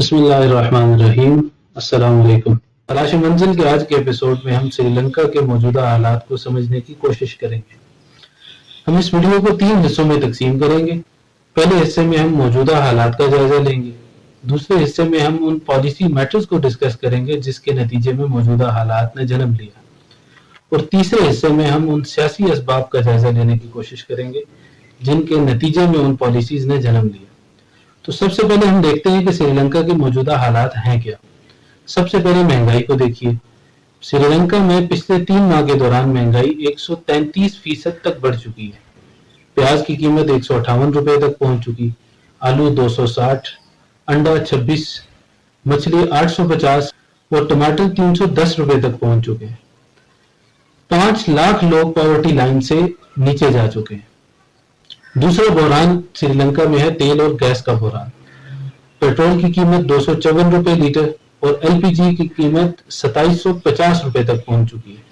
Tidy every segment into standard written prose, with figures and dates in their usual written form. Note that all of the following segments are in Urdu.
بسم اللہ الرحمن الرحیم۔ السلام علیکم۔ تلاش منزل کے آج کے ایپیسوڈ میں ہم سری لنکا کے موجودہ حالات کو سمجھنے کی کوشش کریں گے۔ ہم اس ویڈیو کو 3 حصوں میں تقسیم کریں گے۔ پہلے حصے میں ہم موجودہ حالات کا جائزہ لیں گے۔ دوسرے حصے میں ہم ان پالیسی میٹرز کو ڈسکس کریں گے جس کے نتیجے میں موجودہ حالات نے جنم لیا۔ اور تیسرے حصے میں ہم ان سیاسی اسباب کا جائزہ لینے کی کوشش کریں گے جن کے نتیجے میں ان پالیسیز نے جنم لیا۔ تو سب سے پہلے ہم دیکھتے ہیں کہ سری لنکا کے موجودہ حالات ہیں کیا۔ سب سے پہلے مہنگائی کو دیکھیے۔ سری لنکا میں پچھلے 3 ماہ کے دوران مہنگائی 133% تک بڑھ چکی ہے۔ پیاز کی قیمت 158 روپے تک پہنچ چکی، آلو 260، انڈا 26، مچھلی 850 اور ٹماٹر 310 روپے تک پہنچ چکے ہیں۔ 5 لاکھ لوگ پاورٹی لائن سے نیچے جا چکے ہیں۔ دوسرا بحران سری لنکا میں ہے تیل اور گیس کا بحران۔ پیٹرول کی قیمت 254 روپے لیٹر اور ایل پی جی کی قیمت 2750 روپے تک پہنچ چکی ہے۔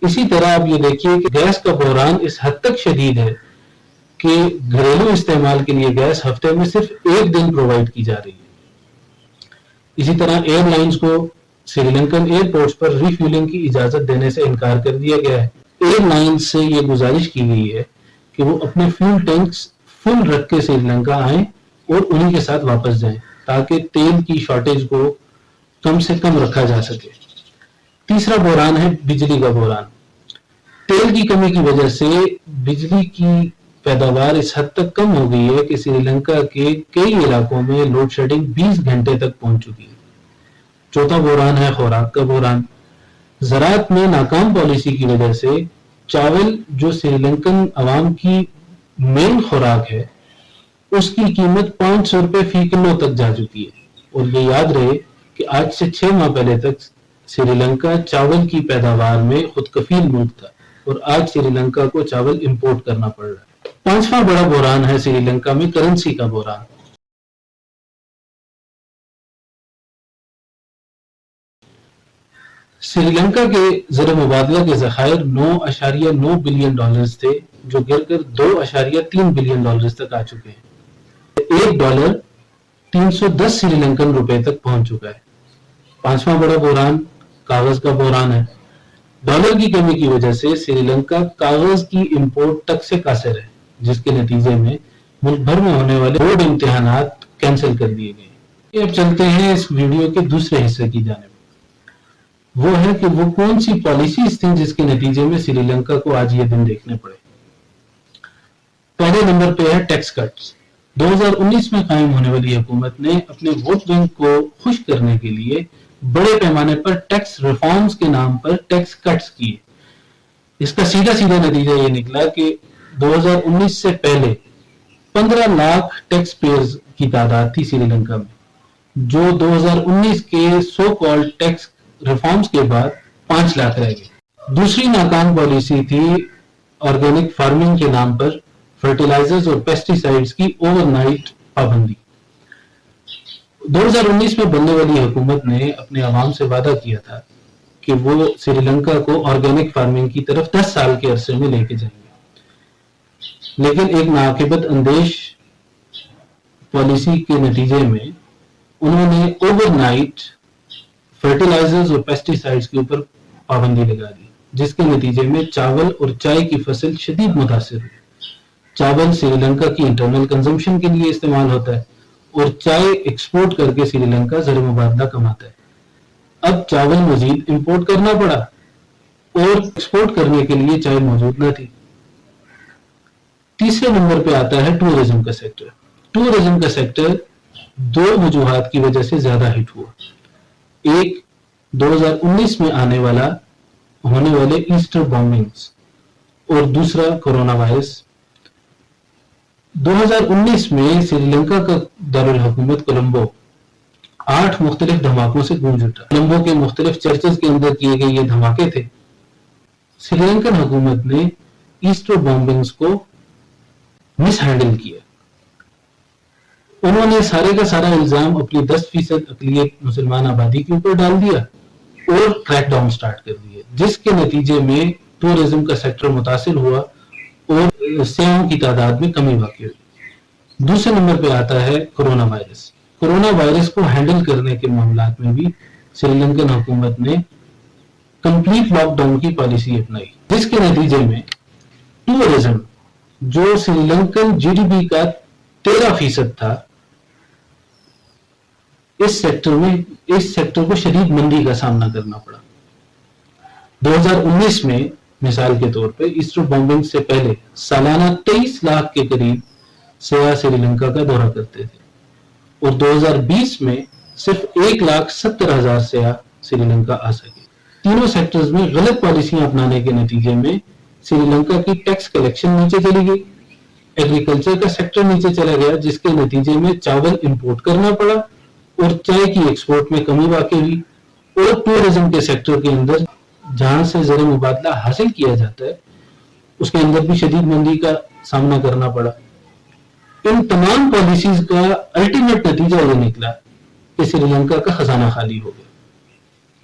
اسی طرح آپ یہ دیکھیے کہ گیس کا بحران اس حد تک شدید ہے کہ گھریلو استعمال کے لیے گیس ہفتے میں صرف 1 دن پرووائڈ کی جا رہی ہے۔ اسی طرح ایئر لائنز کو سری لنکن ایئرپورٹس پر ری فیولنگ کی اجازت دینے سے انکار کر دیا گیا ہے۔ ایئر لائنز سے یہ گزارش کی گئی ہے کہ وہ اپنے فیول ٹینکس فل رکھ کے سری لنکا آئیں اور انہی کے ساتھ واپس جائیں تاکہ تیل کی شارٹیج کو کم سے کم رکھا جا سکے۔ تیسرا بحران ہے بجلی کا بحران۔ تیل کی کمی کی وجہ سے بجلی کی پیداوار اس حد تک کم ہو گئی ہے کہ سری لنکا کے کئی علاقوں میں لوڈ شیڈنگ 20 گھنٹے تک پہنچ چکی ہے۔ چوتھا بحران ہے خوراک کا بحران۔ زراعت میں ناکام پالیسی کی وجہ سے چاول جو سری لنکن عوام کی مین خوراک ہے اس کی قیمت 500 روپے فی کلو تک جا چکی ہے۔ اور یہ یاد رہے کہ آج سے 6 ماہ پہلے تک سری لنکا چاول کی پیداوار میں خود کفیل ملک تھا اور آج سری لنکا کو چاول امپورٹ کرنا پڑ رہا ہے۔ 5واں بڑا بحران ہے سری لنکا میں کرنسی کا بحران۔ سری لنکا کے زر مبادلہ کے ذخائر 9.9 بلین ڈالرز تھے جو گر کر 2.3 بلین ڈالرز تک آ چکے ہیں۔ $1 310 سری لنکن روپے تک پہنچ چکا ہے۔ 5واں بڑا بحران کاغذ کا بحران ہے۔ ڈالر کی کمی کی وجہ سے سری لنکا کاغذ کی امپورٹ تک سے قاصر ہے جس کے نتیجے میں ملک بھر میں ہونے والے بورڈ امتحانات کینسل کر دیے گئے۔ اب چلتے ہیں اس ویڈیو کے دوسرے حصے کی جانب۔ وہ ہے کہ وہ کون سی پالیسیز تھیں جس کے نتیجے میں سری لنکا کو آج یہ دن دیکھنے پڑے۔ پہلے نمبر پہ ہے ٹیکس کٹس۔ 2019 میں قائم ہونے والی حکومت نے اپنے ووٹ بینک کو خوش کرنے کے لیے بڑے پیمانے پر ٹیکس ریفارمز کے نام پر ٹیکس کٹس کیے۔ اس کا سیدھا نتیجہ یہ نکلا کہ 2019 سے پہلے 15 لاکھ ٹیکس پیئرز کی تعداد تھی سری لنکا میں، جو 2019 کے سو کالڈ ٹیکس ریفارمز کے بعد 5 لاکھ رہ گئے۔ دوسری ناکام پالیسی تھی آرگینک فارمنگ کے نام پر فرٹیلائزرز اور پیسٹی سائیڈز کی اوور نائٹ پابندی۔ 2019 میں بننے والی حکومت نے اپنے عوام سے وعدہ کیا تھا کہ وہ سری لنکا کو آرگینک فارمنگ کی طرف 10 سال کے عرصے میں لے کے جائیں گے، لیکن ایک ناعاقبت اندیش پالیسی کے نتیجے میں انہوں نے اوور نائٹ فرٹیلائزرز اور پیسٹی سائیڈز کے اوپر پابندی لگا دی، جس کے نتیجے میں چاول اور چائے کی فصل شدید متاثر ہوئی۔ چاول سری لنکا کی انٹرنل کنزمپشن کے لیے استعمال ہوتا ہے اور چائے ایکسپورٹ کر کے سری لنکا زر مبادلہ کماتا ہے۔ اب چاول مزید امپورٹ کرنا پڑا اور ایکسپورٹ کرنے کے لیے چائے موجود نہ تھی۔ تیسرے نمبر پہ آتا ہے ٹورزم کا سیکٹر۔ ٹورزم کا سیکٹر 2 وجوہات کی وجہ سے زیادہ ہٹ ہوا۔ ایک 2019 میں ہونے والے ایسٹر بامبنگز اور دوسرا کورونا وائرس۔ 2019 میں سری لنکا کا دارالحکومت کولمبو 8 مختلف دھماکوں سے گونج اٹھا۔ کولمبو کے مختلف چرچز کے اندر کیے گئے یہ دھماکے تھے۔ سری لنکن حکومت نے ایسٹر بامبنگز کو مس ہینڈل کیا۔ انہوں نے سارے کا سارا الزام اپنی 10% اقلیت مسلمان آبادی کے اوپر ڈال دیا اور کریک ڈاؤن سٹارٹ کر دیا، جس کے نتیجے میں ٹورزم کا سیکٹر متاثر ہوا اور سیاحوں کی تعداد میں کمی واقع ہوئی۔ دوسرے نمبر پہ آتا ہے کورونا وائرس۔ کورونا وائرس کو ہینڈل کرنے کے معاملات میں بھی سری لنکن حکومت نے کمپلیٹ لاک ڈاؤن کی پالیسی اپنائی، جس کے نتیجے میں ٹورزم جو Sri Lankan G D P کا 13% تھا، اس سیکٹر کو شدید مندی کا سامنا کرنا پڑا۔ 2019 میں مثال کے طور پہ ایسٹر بمبنگ سے پہلے سالانہ 23 لاکھ کے قریب سیاح سری لنکا کا دورہ کرتے تھے، اور 2020 میں صرف 1,70,000 سیاح سری لنکا آ سکے۔ تینوں سیکٹرز میں غلط پالیسیاں اپنانے کے نتیجے میں سری لنکا کی ٹیکس کلیکشن نیچے چلی گئی، ایگریکلچر کا سیکٹر نیچے چلا گیا، جس کے نتیجے میں چاول امپورٹ کرنا پڑا اور چائے کی ایکسپورٹ میں کمی واقع ہوئی، اور ٹورزم کے سیکٹر کے اندر جہاں سے زر مبادلہ حاصل کیا جاتا ہے اس کے اندر بھی شدید مندی کا سامنا کرنا پڑا۔ ان تمام پالیسیز کا الٹیمیٹ نتیجہ یہ نکلا کہ سری لنکا کا خزانہ خالی ہو گیا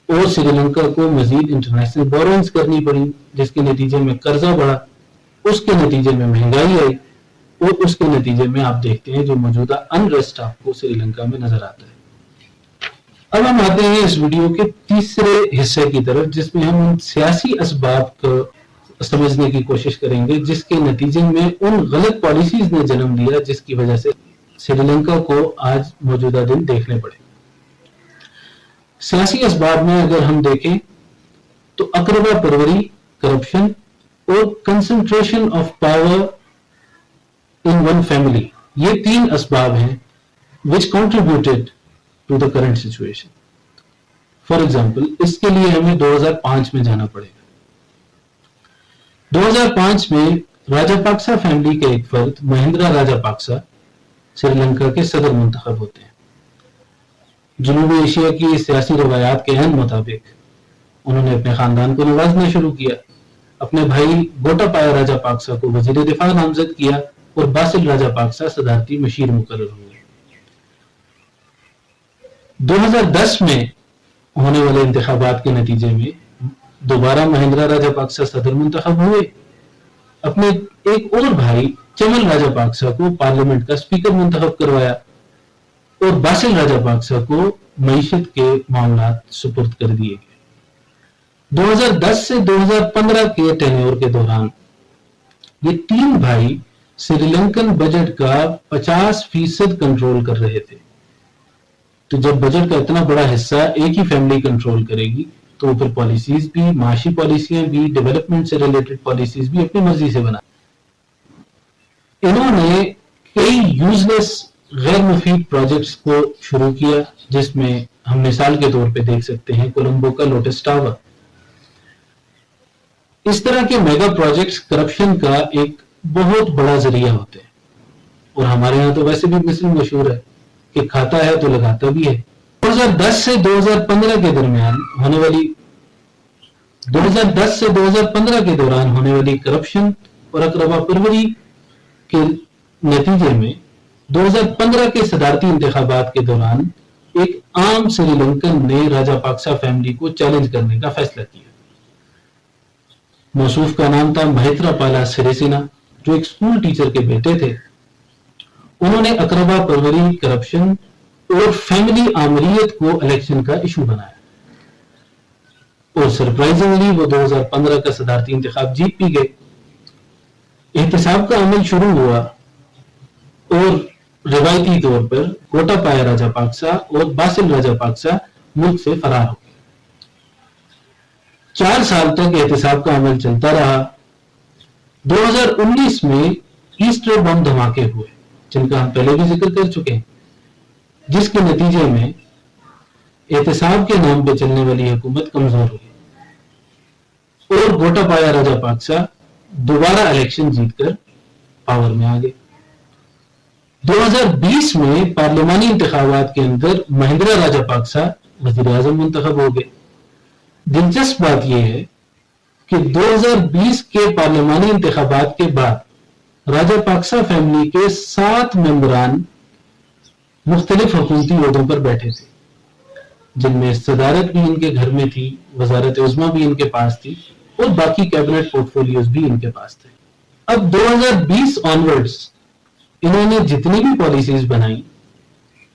اور سری لنکا کو مزید انٹرنیشنل بورونگز کرنی پڑی، جس کے نتیجے میں قرضہ بڑھا، اس کے نتیجے میں مہنگائی آئی، اور اس کے نتیجے میں آپ دیکھتے ہیں جو موجودہ انریسٹ آپ کو سری لنکا میں نظر آتا ہے۔ اب ہم آتے ہیں اس ویڈیو کے تیسرے حصے کی طرف، جس میں ہم ان سیاسی اسباب کو سمجھنے کی کوشش کریں گے جس کے نتیجے میں ان غلط پالیسیز نے جنم لیا جس کی وجہ سے سری لنکا کو آج موجودہ دن دیکھنے پڑے۔ سیاسی اسباب میں اگر ہم دیکھیں تو اقربا پروری، کرپشن اور concentration of power in one family، یہ 3 اسباب ہیں which contributed to the current situation۔ For example، اس کے لیے ہمیں 2005 میں جانا پڑے گا۔ 2005 میں راجہ پاکسا فیملی کے ایک فرد مہندرا راجہ پاکسا سری لنکا کے صدر منتخب ہوتے ہیں۔ جنوبی ایشیا کی سیاسی روایات کے عین مطابق انہوں نے اپنے خاندان کو نوازنا شروع کیا، اپنے بھائی گوٹا پایا راجہ پاکسا کو وزیر دفاع نامزد کیا اور باسل راجہ پاکسا صدارتی مشیر مقرر ہوئے۔ 2010 میں ہونے والے انتخابات کے نتیجے میں دوبارہ مہندرا راجہ پاکسا صدر منتخب ہوئے، اپنے ایک اور بھائی چمل راجہ پاکسا کو پارلیمنٹ کا اسپیکر منتخب کروایا اور باسل راجہ پاکسا کو معیشت کے معاملات سپرد کر دیے گئے۔ 2010 سے 2015 کے ٹینیور کے دوران یہ 3 بھائی سری لنکن بجٹ کا 50% کنٹرول کر رہے تھے۔ تو جب بجٹ کا اتنا بڑا حصہ ایک ہی فیملی کنٹرول کرے گی تو پھر پالیسیز بھی، معاشی پالیسیاں بھی، ڈیولپمنٹ سے ریلیٹڈ پالیسیز بھی اپنی مرضی سے بنا۔ انہوں نے کئی یوزلیس غیر مفید پروجیکٹس کو شروع کیا، جس میں ہم مثال کے طور پہ دیکھ سکتے ہیں کولمبو کا لوٹس ٹاور۔ اس طرح کے میگا پروجیکٹس کرپشن کا ایک بہت بڑا ذریعہ ہوتے ہیں، اور ہمارے ہاں تو ویسے بھی مثل مشہور ہے کہ کھاتا ہے تو لگاتا بھی ہے۔ 2010 سے 2015 کے درمیان ہونے والی 2010 سے 2015 کے دوران ہونے والی کرپشن اور اقربا پروری کے نتیجے میں 2015 کے صدارتی انتخابات کے دوران ایک عام سری لنکن نے راجہ پاکسا فیملی کو چیلنج کرنے کا فیصلہ کیا۔ موصوف کا نام تھا مہترا پالا سریسینا، جو ایک اسکول ٹیچر کے بیٹے تھے۔ انہوں نے اقربا پروری، کرپشن اور فیملی آمریت کو الیکشن کا ایشو بنایا، اور سرپرائزنگلی وہ 2015 کا صدارتی انتخاب جیت بھی گئے۔ احتساب کا عمل شروع ہوا اور روایتی طور پر گوٹا پایا راجہ پاکسا اور باسل راجہ پاکسا ملک سے فرار ہو گئے۔ 4 سال تک احتساب کا عمل چلتا رہا۔ 2019 میں ایسٹر بم دھماکے ہوئے، جن کا ہم پہلے بھی ذکر کر چکے ہیں، جس کے نتیجے میں احتساب کے نام پہ چلنے والی حکومت کمزور ہوئی اور گوٹا پایا راجہ پاکسا دوبارہ الیکشن جیت کر پاور میں آ گئے۔ 2020 میں پارلیمانی انتخابات کے اندر مہندرا راجہ پاکسا وزیر اعظم منتخب ہو گئے۔ دلچسپ بات یہ ہے کہ 2020 کے پارلیمانی انتخابات کے بعد راجہ پاکسا فیملی کے 7 ممبران مختلف حکومتی عہدوں پر بیٹھے تھے، جن میں صدارت بھی ان کے گھر میں تھی، وزارت عظمیٰ بھی ان کے پاس تھی، اور باقی کیبنٹ پورٹ فولیوز بھی ان کے پاس تھے۔ اب 2020 آنورڈز انہوں نے جتنی بھی پالیسیز بنائی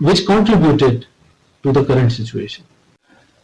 which contributed to the current situation।